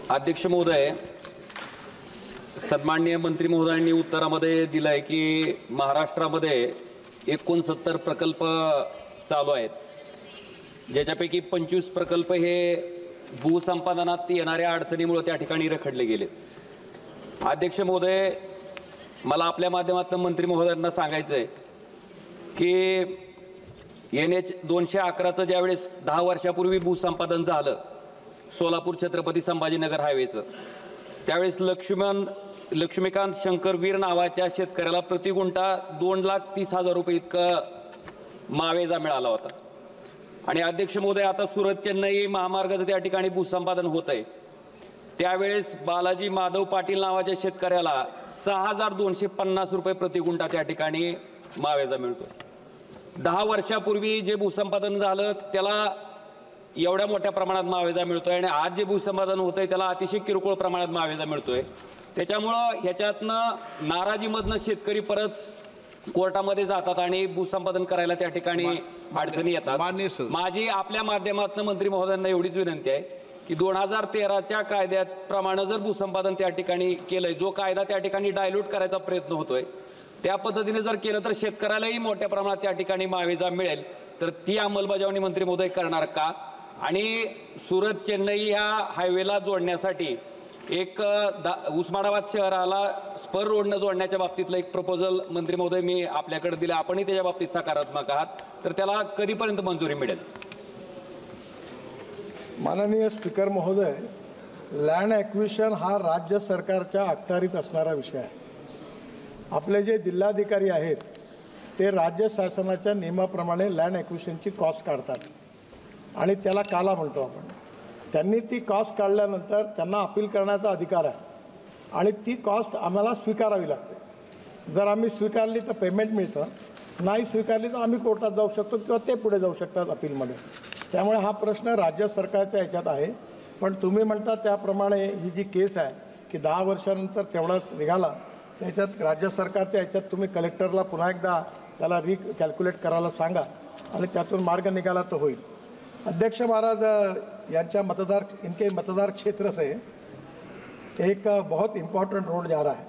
अध्यक्ष महोदय, सन्माननीय मंत्री महोदयांनी उत्तरामध्ये दिलंय की महाराष्ट्रामध्ये 69 प्रकल्प चालू आहेत, ज्याच्यापैकी 25 प्रकल्प हे भूसंपादनात येणाऱ्या अडचणीमुळे त्या ठिकाणी रखडले गेले। अध्यक्ष महोदय, मला आपल्या माध्यमातून मंत्री महोदयांना सांगायचं आहे की NH 211चं ज्यावेळेस 10 वर्षापूर्वी भूसंपादन झालं सोलापूर छत्रपती संभाजीनगर हायवेचं, त्यावेळेस लक्ष्मीकांत शंकरवीर नावाच्या शेतकऱ्याला प्रति गुंठा 2,30,000 रुपये इतका मावेजा मिळाला होता। आणि अध्यक्ष महोदय, आता सुरत चेन्नई महामार्गाचं त्या ठिकाणी भूसंपादन होत आहे, त्यावेळेस बालाजी माधव पाटील नावाच्या शेतकऱ्याला 6,250 रुपये प्रति गुंठा त्या ठिकाणी मावेजा मिळतो। 10 वर्षापूर्वी जे भूसंपादन झालं त्याला एवढ्या मोठ्या प्रमाणात मावेजा मिळतोय आणि आज जे भूसंपादन होतंय त्याला अतिशय किरकोळ प्रमाणात मावेजा मिळतोय। त्याच्यामुळं ह्याच्यातनं नाराजीमधनं शेतकरी परत कोर्टामध्ये जातात आणि भूसंपादन करायला त्या ठिकाणी अडचणी येतात। माझी आपल्या माध्यमातून मंत्री महोदयांना एवढीच विनंती आहे की 2013च्या कायद्याप्रमाणे जर भूसंपादन त्या ठिकाणी केलंय, जो कायदा त्या ठिकाणी डायल्यूट करायचा प्रयत्न होतोय, त्या पद्धतीने जर केलं तर शेतकऱ्यालाही मोठ्या प्रमाणात त्या ठिकाणी मावेजा मिळेल, तर ती अंमलबजावणी मंत्री महोदय करणार का? आणि सुरत चेन्नई ह्या हायवेला जोडण्यासाठी एक उस्मानाबाद शहराला स्पर रोडनं जोडण्याच्या बाबतीतलं एक प्रपोजल मंत्री महोदय मी आपल्याकडे दिलं, आपणही त्याच्या बाबतीत सकारात्मक आहात, तर त्याला कधीपर्यंत मंजुरी मिळेल? माननीय स्पीकर महोदय, लँड ॲक्विजिशन हा राज्य सरकारच्या अखत्यारीत असणारा विषय आहे। आपले जे जिल्हाधिकारी आहेत ते राज्य शासनाच्या नियमाप्रमाणे लँड ॲक्विजिशनची कॉस्ट काढतात आणि त्याला काला म्हणतो आपण। त्यांनी ती कॉस्ट काढल्यानंतर त्यांना अपील करण्याचा अधिकार आहे आणि ती कॉस्ट आम्हाला स्वीकारावी लागते। जर आम्ही स्वीकारली तर पेमेंट मिळतं, नाही स्वीकारली तर आम्ही कोर्टात जाऊ शकतो किंवा ते पुढे जाऊ शकतात अपीलमध्ये। त्यामुळे हा प्रश्न राज्य सरकारच्या ह्याच्यात आहे। पण तुम्ही म्हणता त्याप्रमाणे ही जी केस आहे की 10 वर्षानंतर तेवढाच निघाला, त्याच्यात राज्य सरकारच्या ह्याच्यात तुम्ही कलेक्टरला पुन्हा एकदा त्याला रिकॅल्क्युलेट करायला सांगा आणि त्यातून मार्ग निघाला तो होईल। अध्यक्ष महाराज, इनके मतदार क्षेत्र से एक बहुत इम्पोर्टेंट रोड जा रहा है।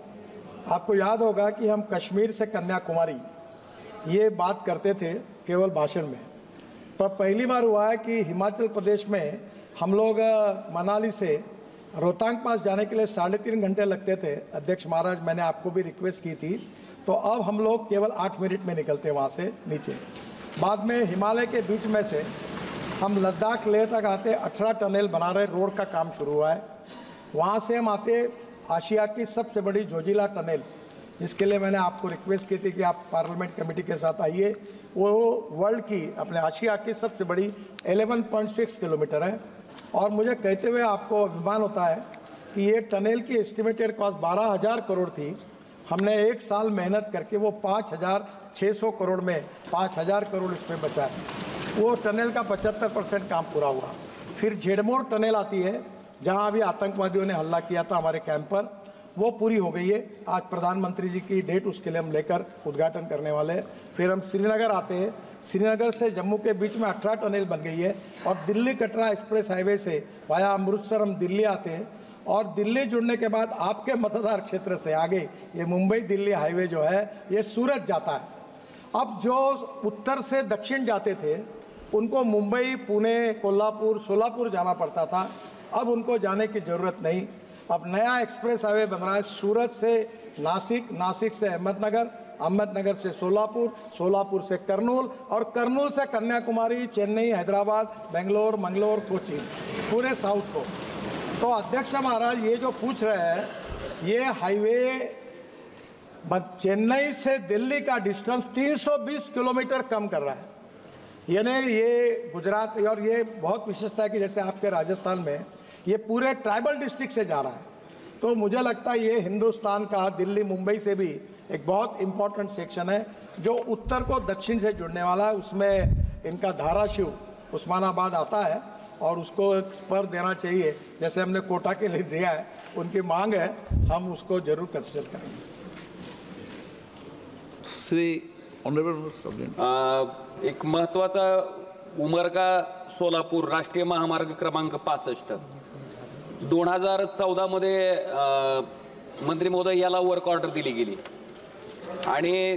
आपको याद होगा कि हम कश्मीर से कन्याकुमारी ये बात करते थे केवल भाषण में, पर पहली बार हुआ है कि हिमाचल प्रदेश में हम लोग मनाली से रोहतांग पास जाने के लिए 3.5 घंटे लगते थे। अध्यक्ष महाराज, मैंने आपको भी रिक्वेस्ट की थी, तो अब हम लोग केवल 8 मिनट में निकलते हैं वहाँ से नीचे। बाद में हिमालय के बीच में से हम लद्दाख लेह तक आते, 18 टनल बना रहे, रोड का काम शुरू हुआ है। वहाँ से हम आते आशिया की सबसे बड़ी जोजिला टनल, जिसके लिए मैंने आपको रिक्वेस्ट की थी कि आप पार्लियामेंट कमेटी के साथ आइए। वो वर्ल्ड की, अपने आशिया की सबसे बड़ी 11.6 किलोमीटर है और मुझे कहते हुए आपको अभिमान होता है कि ये टनल की एस्टिमेटेड कॉस्ट 12,000 करोड़ थी। हमने 1 साल मेहनत करके वो 5,600 करोड़ में 5,000 करोड़ इसमें बचा है। वो टनल का 75% काम पूरा हुआ। फिर झेड़मोड़ टनल आती है, जहां अभी आतंकवादियों ने हमला किया था हमारे कैंप पर, वो पूरी हो गई है। आज प्रधानमंत्री जी की डेट उसके लिए हम लेकर उद्घाटन करने वाले हैं। फिर हम श्रीनगर आते हैं, श्रीनगर से जम्मू के बीच में 18 टनल बन गई है और दिल्ली कटरा एक्सप्रेस हाईवे से वाया अमृतसर हम दिल्ली आते हैं और दिल्ली जुड़ने के बाद आपके मतदार क्षेत्र से आगे ये मुंबई दिल्ली हाईवे जो है ये सूरत जाता है। अब जो उत्तर से दक्षिण जाते थे उनको मुंबई, पुणे, कोल्हापुर, सोलापुर जाना पड़ता था, अब उनको जाने की ज़रूरत नहीं। अब नया एक्सप्रेस हाईवे बन रहा है, सूरत से नासिक, नासिक से अहमदनगर, अहमदनगर से सोलापुर, सोलापुर से कर्नूल और कर्नूल से कन्याकुमारी, चेन्नई, हैदराबाद, बेंगलोर, मंगलोर, कोची, पूरे साउथ को। तो अध्यक्ष महाराज, ये जो पूछ रहे हैं, ये हाईवे चेन्नई से दिल्ली का डिस्टेंस 320 किलोमीटर कम कर रहा है। यानी ये गुजरात, और ये बहुत विशेषता है कि जैसे आपके राजस्थान में ये पूरे ट्राइबल डिस्ट्रिक्ट से जा रहा है, तो मुझे लगता है ये हिंदुस्तान का दिल्ली मुंबई से भी एक बहुत इम्पोर्टेंट सेक्शन है जो उत्तर को दक्षिण से जुड़ने वाला है। उसमें इनका धाराशिव, उस्मानाबाद आता है और उसको एक स्पर देना चाहिए, जैसे हमने कोटा के लिए दिया है। उनकी मांग है, हम उसको जरूर कंसिडर करेंगे। श्री एक महत्त्वाचा उमरगा सोलापूर राष्ट्रीय महामार्ग क्रमांक 65 2014 मध्ये मंत्री महोदय याला वर्क ऑर्डर दिली गेली आणि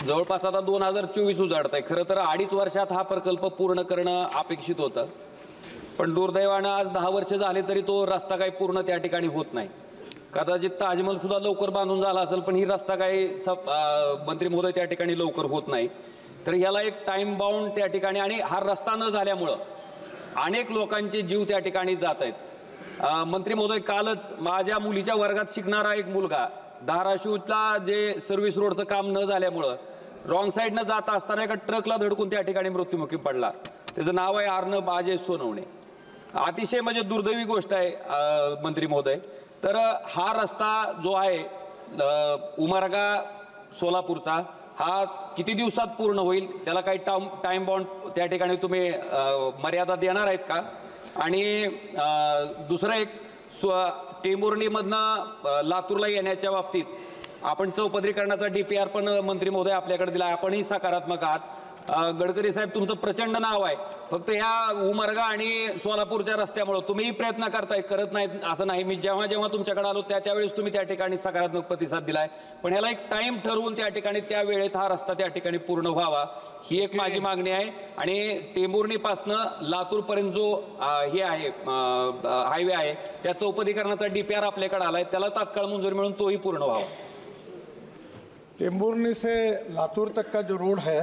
जवळपास आता 2024 उजाडत आहे. खरं तर 2.5 वर्षात हा प्रकल्प पूर्ण करणं अपेक्षित होतं, पण दुर्दैवानं आज 10 वर्ष झाले तरी तो रस्ता काही पूर्ण त्या ठिकाणी होत नाही. कदाचित ताजमहल सुद्धा लवकर बांधून झाला असेल, पण ही रस्ता काही मंत्री महोदय त्या ठिकाणी लवकर होत नाही. तर याला एक टाइम बाउंड त्या ठिकाणी, आणि हा रस्ता न झाल्यामुळं अनेक लोकांचे जीव त्या ठिकाणी जात आहेत. मंत्री महोदय, कालच माझ्या मुलीच्या वर्गात शिकणारा एक मुलगा धाराशिवला जे सर्व्हिस रोडचं काम न झाल्यामुळं रॉंग साईडनं जात असताना एका ट्रकला धडकून त्या ठिकाणी मृत्युमुखी पडला. त्याचं नाव आहे अर्णब अजय सोनवणे. अतिशय म्हणजे दुर्दैवी गोष्ट आहे मंत्री महोदय. तर हा रस्ता जो आहे उमरगा सोलापूरचा, हा किती दिवसात पूर्ण होईल? त्याला काही टाइम बाउंड त्या ठिकाणी तुम्ही मर्यादा देणार आहेत का? आणि दुसरं एक टेंभुर्णीमधनं लातूरला येण्याच्या बाबतीत आपण चौपदरीकरणाचा DPR पण मंत्री महोदय आपल्याकडे दिला. आपणही सकारात्मक आहात. गडकरी साहेब, तुमचं प्रचंड नाव आहे. फक्त ह्या उमरगा आणि सोलापूरच्या रस्त्यामुळे तुम्हीही प्रयत्न करताय, करत नाहीत असं नाही. मी जेव्हा जेव्हा तुमच्याकडे आलो त्यावेळेस तुम्ही त्या ठिकाणी सकारात्मक प्रतिसाद दिलाय, पण ह्याला एक टाइम ठरवून त्या ठिकाणी त्या वेळेत हा रस्ता त्या ठिकाणी पूर्ण व्हावा, ही एक माझी मागणी आहे. आणि टेंभुर्णीपासनं लातूरपर्यंत जो हे आहे हायवे आहे, त्या चौपदरीकरणाचा DPR आपल्याकडे आलाय, त्याला तात्काळ मंजुरी मिळून तोही पूर्ण व्हावा. टेंभुर्णी से लातूर तक का जो रोड है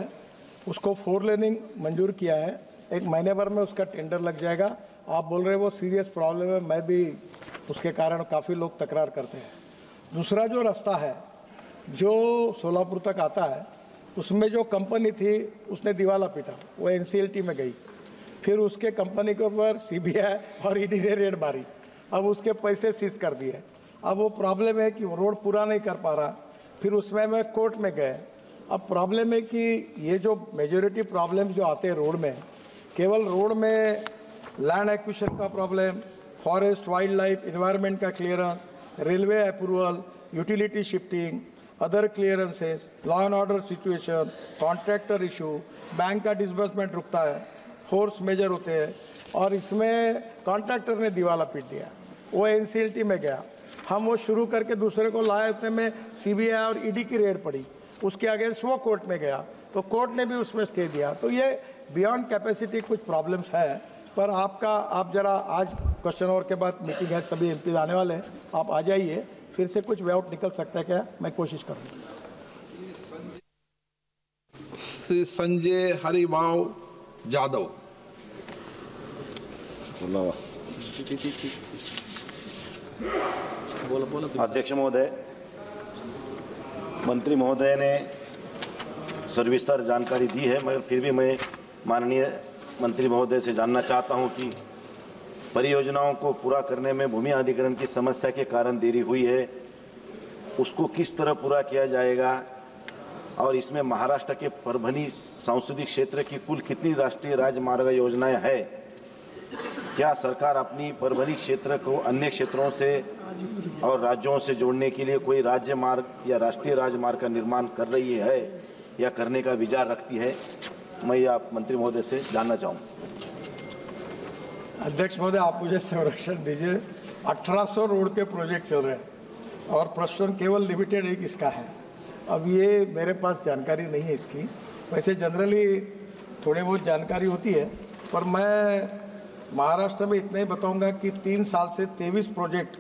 उसको 4 लेनिंग मंजूर किया है. 1 महीने भर में उसका टेंडर लग जाएगा. आप बोल रहे हैं वो सीरियस प्रॉब्लम है, मैं भी उसके कारण काफ़ी लोग तकरार करते हैं. दूसरा जो रास्ता है जो सोलापुर तक आता है, उसमें जो कंपनी थी उसने दिवाला पीटा, वो NCLT में गई. फिर उसके कंपनी के ऊपर CBI और ED ने रेड मारी. अब उसके पैसे सीज कर दिए. अब वो प्रॉब्लम है कि वो रोड पूरा नहीं कर पा रहा. फिर उसमें मैं कोर्ट में गए. अब प्रॉब्लम है कि ये जो मेजॉरिटी प्रॉब्लम जो आते हैं रोड में, केवल रोड में लैंड एक्विजिशन का problem, forest wild life environment का clearance, railway approval, utility shifting, other clearances, law and order situation, contractor issue, bank का डिसबर्समेंट रुकता है, फोर्स मेजर होते हैं. और इसमें कॉन्ट्रैक्टर ने दिवाला पीट दिया, वो NCLT में गया. हम वो शुरू करके दूसरे को लाए, उतने में CBI और ED की रेड पड़ी. उसके अगेंस्ट वो कोर्ट में गया, तो कोर्ट ने भी उसमें स्टे दिया. तो ये बियॉन्ड कैपेसिटी कुछ प्रॉब्लम्स है. पर आप जरा आज क्वेश्चन आवर के बाद मीटिंग है, सभी MP आने वाले हैं, आप आ जाइए, फिर से कुछ वे आउट निकल सकता है क्या, मैं कोशिश करूँगा. श्री संजय हरिभाव जाधव. अध्यक्ष महोदय, मंत्री महोदय ने सविस्तर जानकारी दी है, मगर फिर भी मैं माननीय मंत्री महोदय से जानना चाहता हूं कि परियोजनाओं को पूरा करने में भूमि अधिग्रहण की समस्या के कारण देरी हुई है, उसको किस तरह पूरा किया जाएगा, और इसमें महाराष्ट्र के परभणी संसदीय क्षेत्र की कुल कितनी राष्ट्रीय राजमार्ग योजनाएं हैं? क्या सरकार अपनी परभणी क्षेत्र को अन्य क्षेत्रों से और राज्यों से जोड़ने के लिए कोई राज्य मार्ग या राष्ट्रीय राजमार्ग का निर्माण कर रही है या करने का विचार रखती है? मैं आप मंत्री महोदय से जानना चाहूँगा. अध्यक्ष महोदय, आप मुझे संरक्षण दीजिए. 1800 रोड के प्रोजेक्ट चल रहे हैं और प्रश्न केवल लिमिटेड एक इसका है. अब ये मेरे पास जानकारी नहीं है इसकी. वैसे जनरली थोड़ी बहुत जानकारी होती है, पर मैं महाराष्ट्र में इतना ही बताऊंगा कि 3 साल से 23 प्रोजेक्ट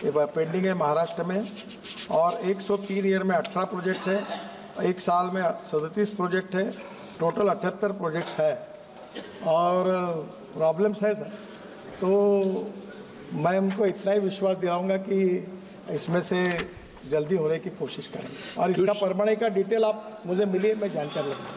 पेंडिंग है महाराष्ट्र में, और 103 ईयर में 18 प्रोजेक्ट है, 1 साल में 37 प्रोजेक्ट है, टोटल 78 प्रोजेक्ट्स है. और प्रॉब्लम्स है सर, तो मैं उनको इतना ही विश्वास दिलाऊंगा कि इसमें से जल्दी होने की कोशिश करें. और इसका परमाणु का डिटेल आप मुझे मिलिए, मैं जानकारी लूँगा.